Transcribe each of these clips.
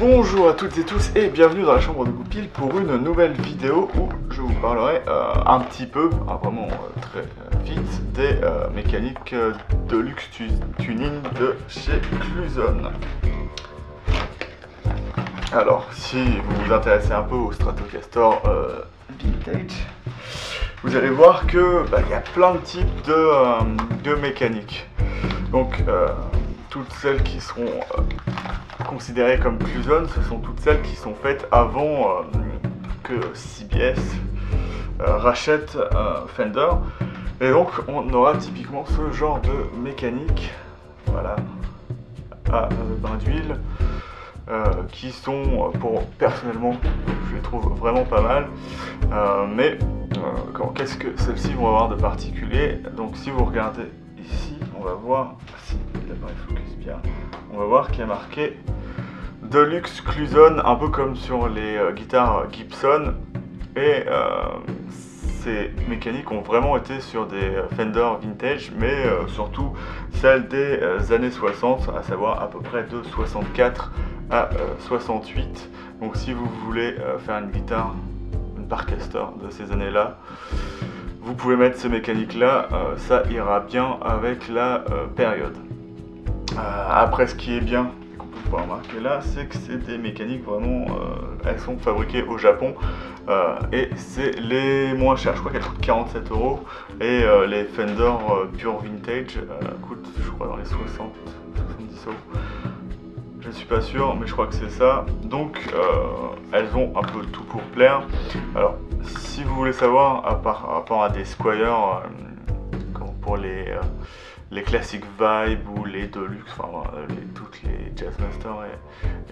Bonjour à toutes et tous et bienvenue dans la chambre de Goupil pour une nouvelle vidéo où je vous parlerai un petit peu, vraiment très vite, des mécaniques de luxe tuning de chez Cluson. Alors, si vous vous intéressez un peu au Stratocaster Vintage, vous allez voir que y a plein de types de mécaniques. Donc, toutes celles qui seront considérées comme Cluson, ce sont toutes celles qui sont faites avant que CBS rachète Fender. Et donc, on aura typiquement ce genre de mécanique, voilà, à bain d'huile, qui sont, personnellement, je les trouve vraiment pas mal. Mais qu'est-ce que celles-ci vont avoir de particulier? Donc, si vous regardez ici, on va voir, si l'appareil focus bien, on va voir qu'il y a marqué Deluxe Cluson, un peu comme sur les guitares Gibson. Et ces mécaniques ont vraiment été sur des Fender Vintage, mais surtout celles des années 60, à savoir à peu près de 64 à 68. Donc si vous voulez faire une guitare, une Parcaster de ces années-là, vous pouvez mettre ces mécaniques-là, ça ira bien avec la période. Après, ce qui est bien, qu'on peut pouvoir remarquer là, c'est que c'est des mécaniques vraiment, elles sont fabriquées au Japon, et c'est les moins chères. Je crois qu'elles coûtent 47 € et les Fender Pure Vintage coûtent, je crois, dans les 70 €. Je ne suis pas sûr, mais je crois que c'est ça. Donc, elles ont un peu tout pour plaire. Alors, si vous voulez savoir, par rapport à des Squier, pour les classiques Vibe ou les Deluxe, enfin toutes les Jazzmaster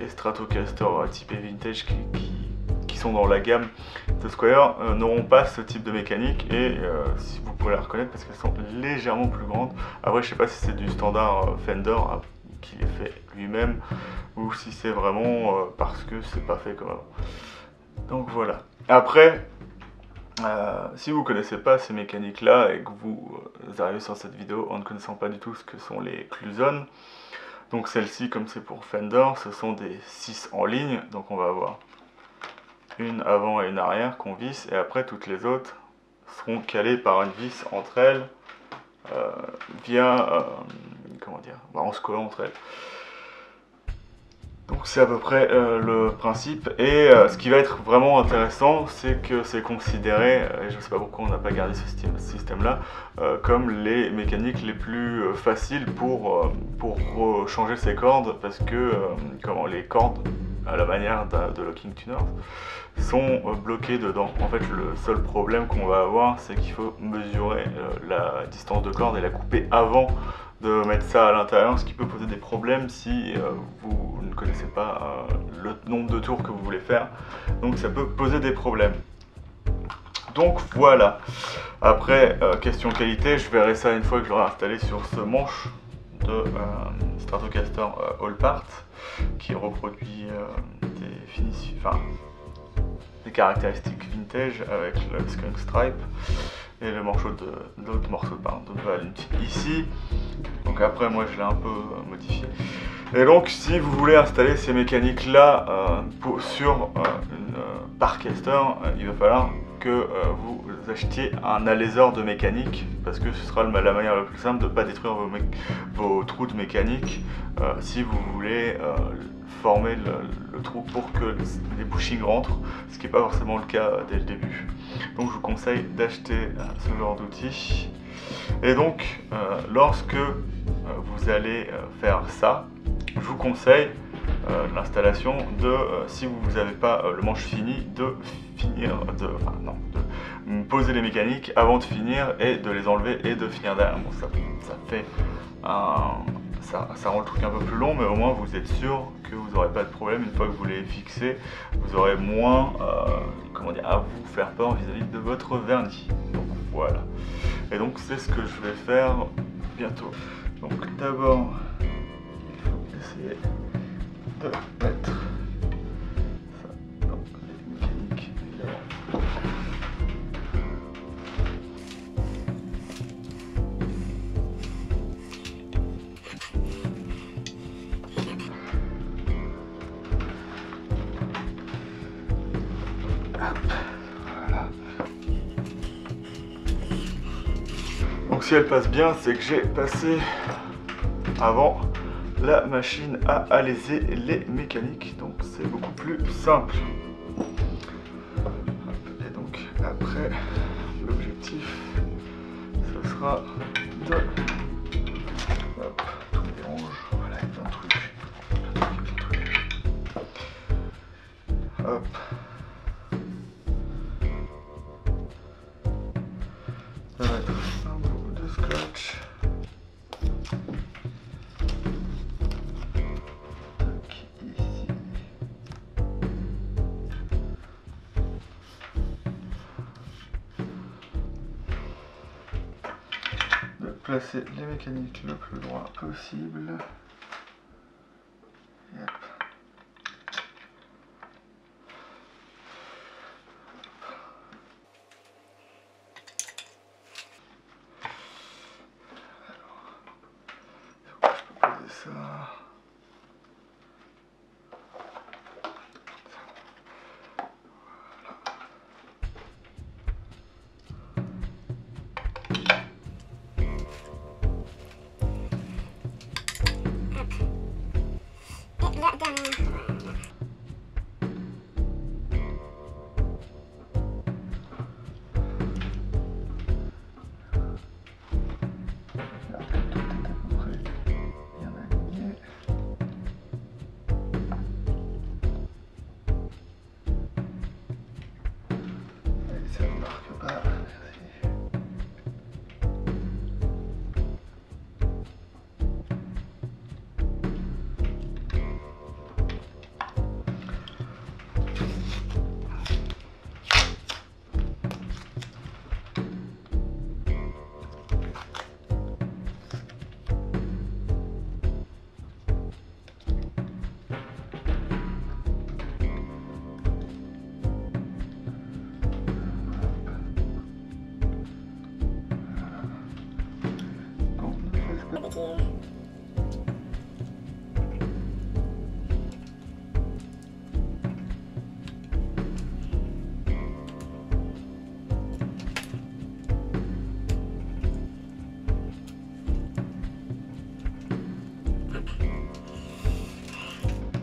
et Stratocaster type Vintage qui sont dans la gamme de Squier n'auront pas ce type de mécanique, et si vous pouvez la reconnaître parce qu'elles sont légèrement plus grandes. Après, je sais pas si c'est du standard Fender qui est fait lui-même ou si c'est vraiment parce que c'est pas fait comme avant. Donc voilà. Après, si vous ne connaissez pas ces mécaniques-là et que vous arrivez sur cette vidéo en ne connaissant pas du tout ce que sont les Cluson, donc celles-ci, comme c'est pour Fender, ce sont des 6 en ligne. Donc on va avoir une avant et une arrière qu'on visse, et après toutes les autres seront calées par une vis entre elles via, en se collant entre elles. Donc c'est à peu près le principe, et ce qui va être vraiment intéressant, c'est que c'est considéré, et je ne sais pas pourquoi on n'a pas gardé ce système là, comme les mécaniques les plus faciles pour changer ses cordes, parce que les cordes, à la manière de Locking Tuners, sont bloquées dedans. En fait, le seul problème qu'on va avoir, c'est qu'il faut mesurer la distance de corde et la couper avant de mettre ça à l'intérieur, ce qui peut poser des problèmes si vous ne connaissez pas le nombre de tours que vous voulez faire. Donc ça peut poser des problèmes. Donc voilà. Après, question qualité, je verrai ça une fois que je l'aurai installé sur ce manche de Stratocaster All Part, qui reproduit des finitions, des caractéristiques vintage avec le Skunk Stripe et le morceau l'autre morceau de Valentine ici. Donc après, moi je l'ai un peu modifié. Et donc si vous voulez installer ces mécaniques là sur une Parcaster, il va falloir que vous achetiez un alésor de mécanique, parce que ce sera la manière la plus simple de ne pas détruire vos trous de mécanique si vous voulez former le trou pour que les bushings rentrent, ce qui n'est pas forcément le cas dès le début. Donc je vous conseille d'acheter ce genre d'outil. Et donc lorsque vous allez faire ça, je vous conseille l'installation de, si vous n'avez pas le manche fini, de poser les mécaniques avant de finir et de les enlever et de finir derrière. Bon, ça fait ça rend le truc un peu plus long, mais au moins vous êtes sûr que vous n'aurez pas de problème. Une fois que vous les fixez, vous aurez moins à vous faire peur vis-à-vis de votre vernis. Donc voilà. Et donc c'est ce que je vais faire bientôt. Donc d'abord, il faut essayer de mettre ça dans les mécaniques, évidemment. Donc si elle passe bien, c'est que j'ai passé avant la machine à alléger les mécaniques, donc c'est beaucoup plus simple. Et donc après, l'objectif, ce sera de... Hop, tout mélange, voilà, il y a plein de trucs. Hop. Ça va être un bout de scotch. Ici. De placer les mécaniques le plus droit possible. Yep. Ça.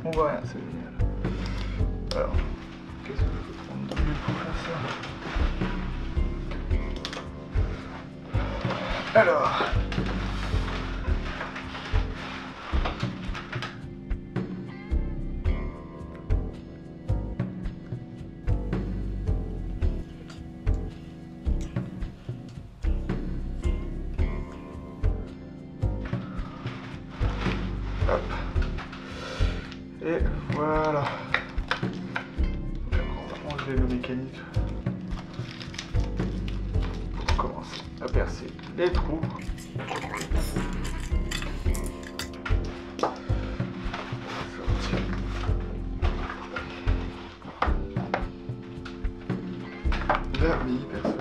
On voit rien, c'est génial. Alors, qu'est-ce que je peux prendre de mieux pour faire ça? Alors. Hop. Et voilà. Donc après on va enlever le mécanique pour commencer à percer les trous. Sortir la mini perceuse.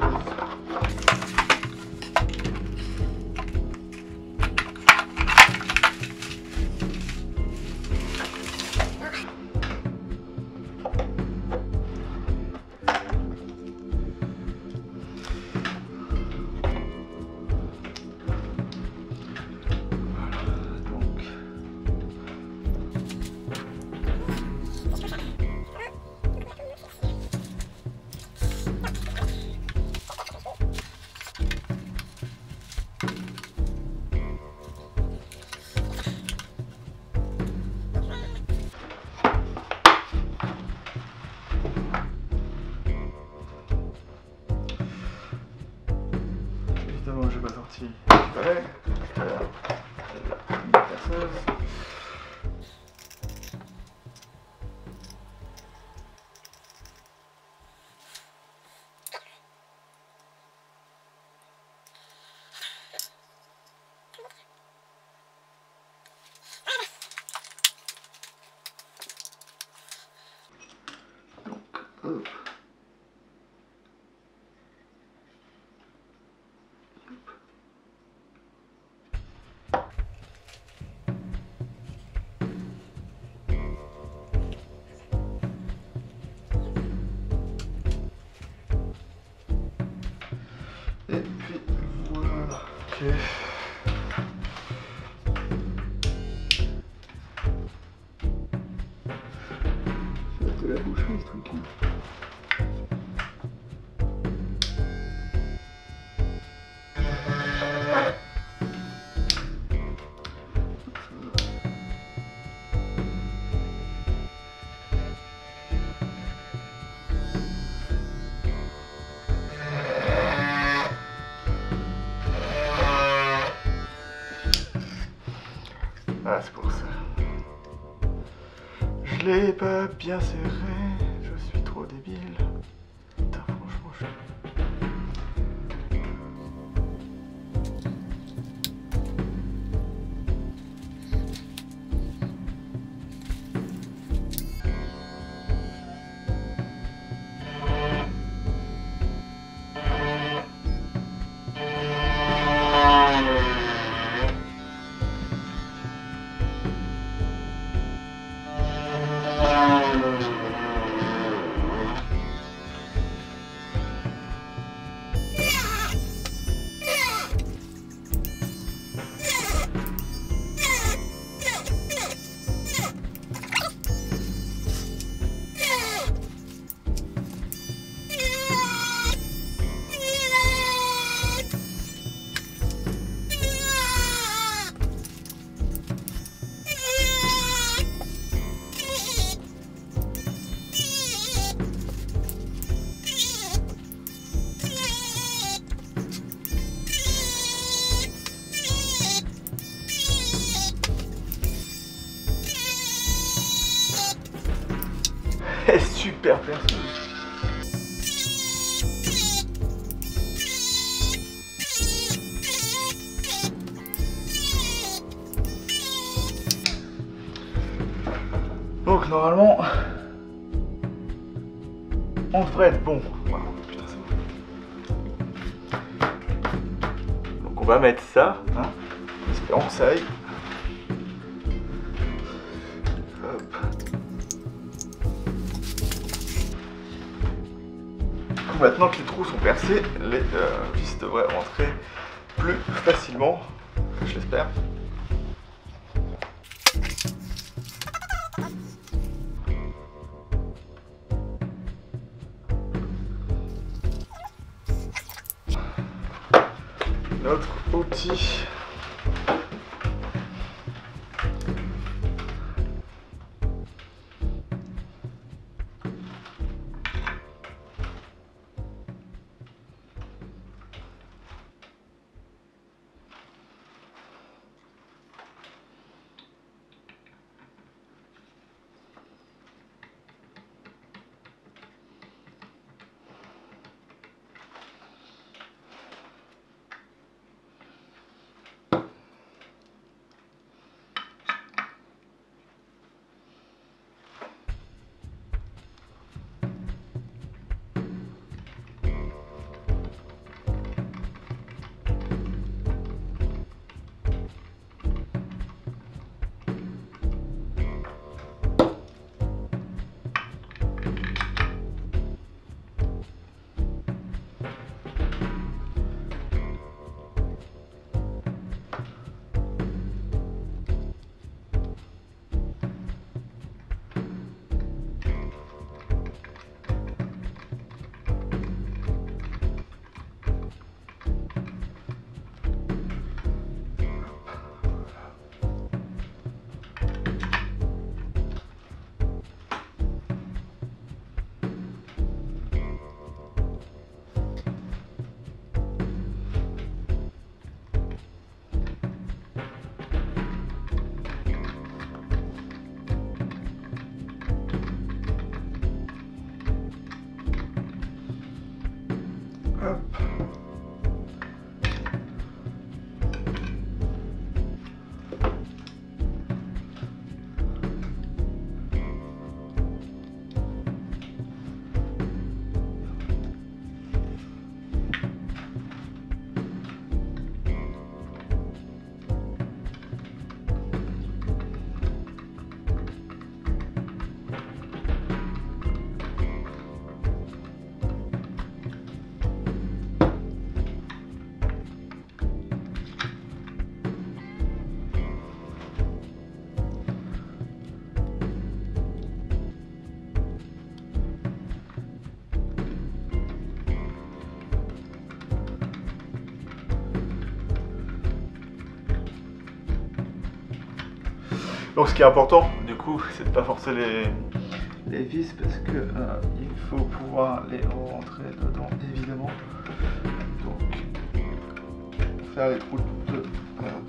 Évidemment, j'ai pas sorti ce qu'il fallait. Voilà. La perceuse. Donc, hop. Ok. C'est de la boucherie ce truc-là. Ah, c'est pour ça. Je l'ai pas bien serré, je suis trop débile. Putain, franchement, je... Super perso. Donc normalement, on devrait être bon. Voilà. Putain, c'est bon. Donc on va mettre ça, hein. Espérons que ça aille. Hop. Maintenant que les trous sont percés, les vis devraient rentrer plus facilement, je l'espère. Notre outil. Donc ce qui est important du coup c'est de pas forcer les vis parce que il faut pouvoir les rentrer dedans évidemment. Donc faire les trous de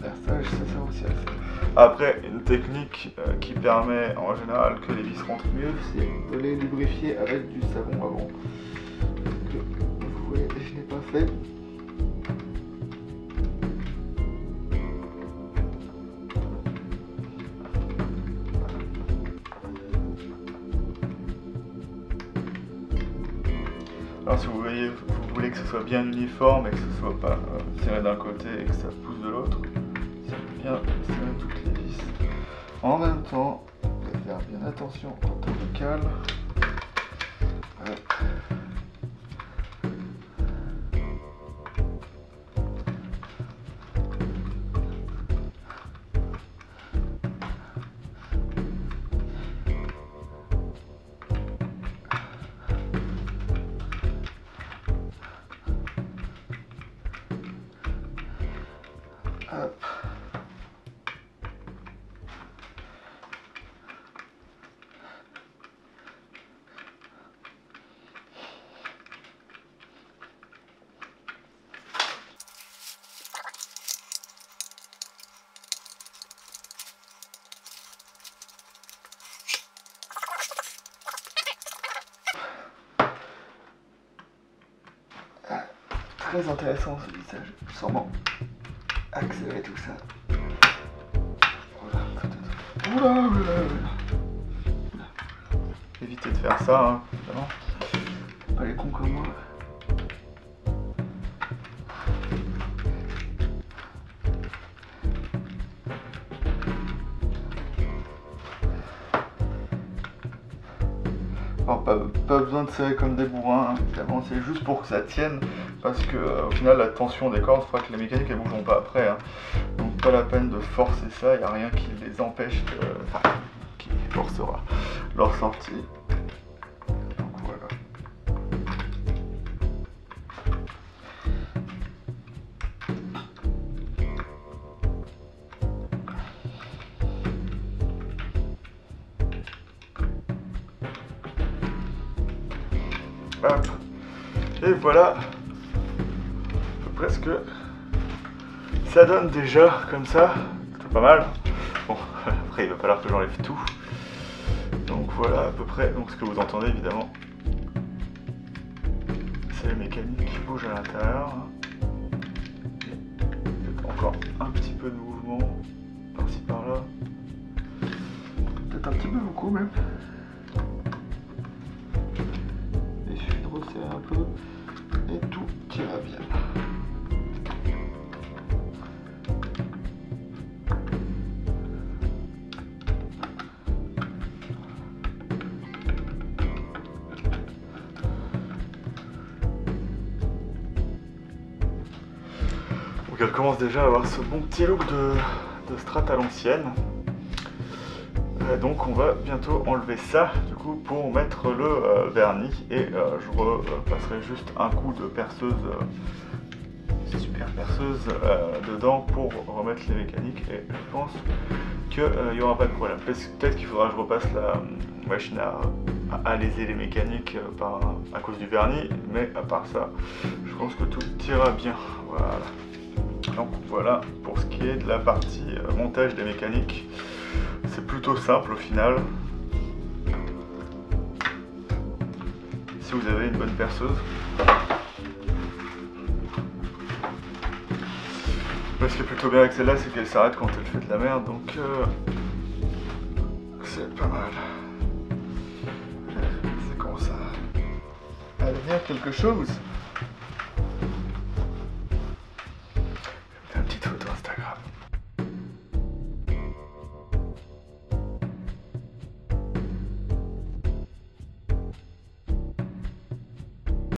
perçage, ça sert aussi à ça. Après une technique qui permet en général que les vis rentrent mieux, c'est de les lubrifier avec du savon avant. Que vous voyez, je n'ai pas fait. Alors si vous voyez, vous voulez que ce soit bien uniforme et que ce soit pas serré d'un côté et que ça pousse de l'autre, c'est bien serrer toutes les vis. En même temps, vous devez faire bien attention quand on le cale. Hop. Très intéressant ce lissage, sûrement accélérer tout ça. Voilà, peut-être. Oula. Évitez de faire ça, hein, évidemment. Pas les cons comme moi. Alors pas besoin de serrer comme des bourrins, hein. Évidemment c'est juste pour que ça tienne, parce que au final la tension des cordes fera que les mécaniques elles bougeront pas après, hein. Donc pas la peine de forcer ça, il n'y a rien qui les empêche de... Enfin, qui forcera leur sortie. Donc voilà. Hop. Et voilà, presque ça donne déjà comme ça, c'est pas mal. Bon, après il va falloir que j'enlève tout. Donc voilà à peu près, donc ce que vous entendez évidemment, c'est les mécaniques qui bougent à l'intérieur. Encore un petit peu de mouvement par-ci par-là, peut-être un petit peu beaucoup même. Resserrer un peu et tout ira bien. Donc elle commence déjà à avoir ce bon petit look de Strat à l'ancienne. Donc on va bientôt enlever ça du coup pour mettre le vernis et je repasserai juste un coup de perceuse, super perceuse dedans pour remettre les mécaniques et je pense qu'il n'y aura pas de problème. Peut-être qu'il faudra que je repasse la machine à alléger les mécaniques à cause du vernis, mais à part ça je pense que tout ira bien. Voilà. Donc voilà pour ce qui est de la partie montage des mécaniques. C'est plutôt simple au final. Si vous avez une bonne perceuse. Ce qui est plutôt bien avec celle-là, c'est qu'elle s'arrête quand elle fait de la merde, donc c'est pas mal. Ça commence à devenir quelque chose.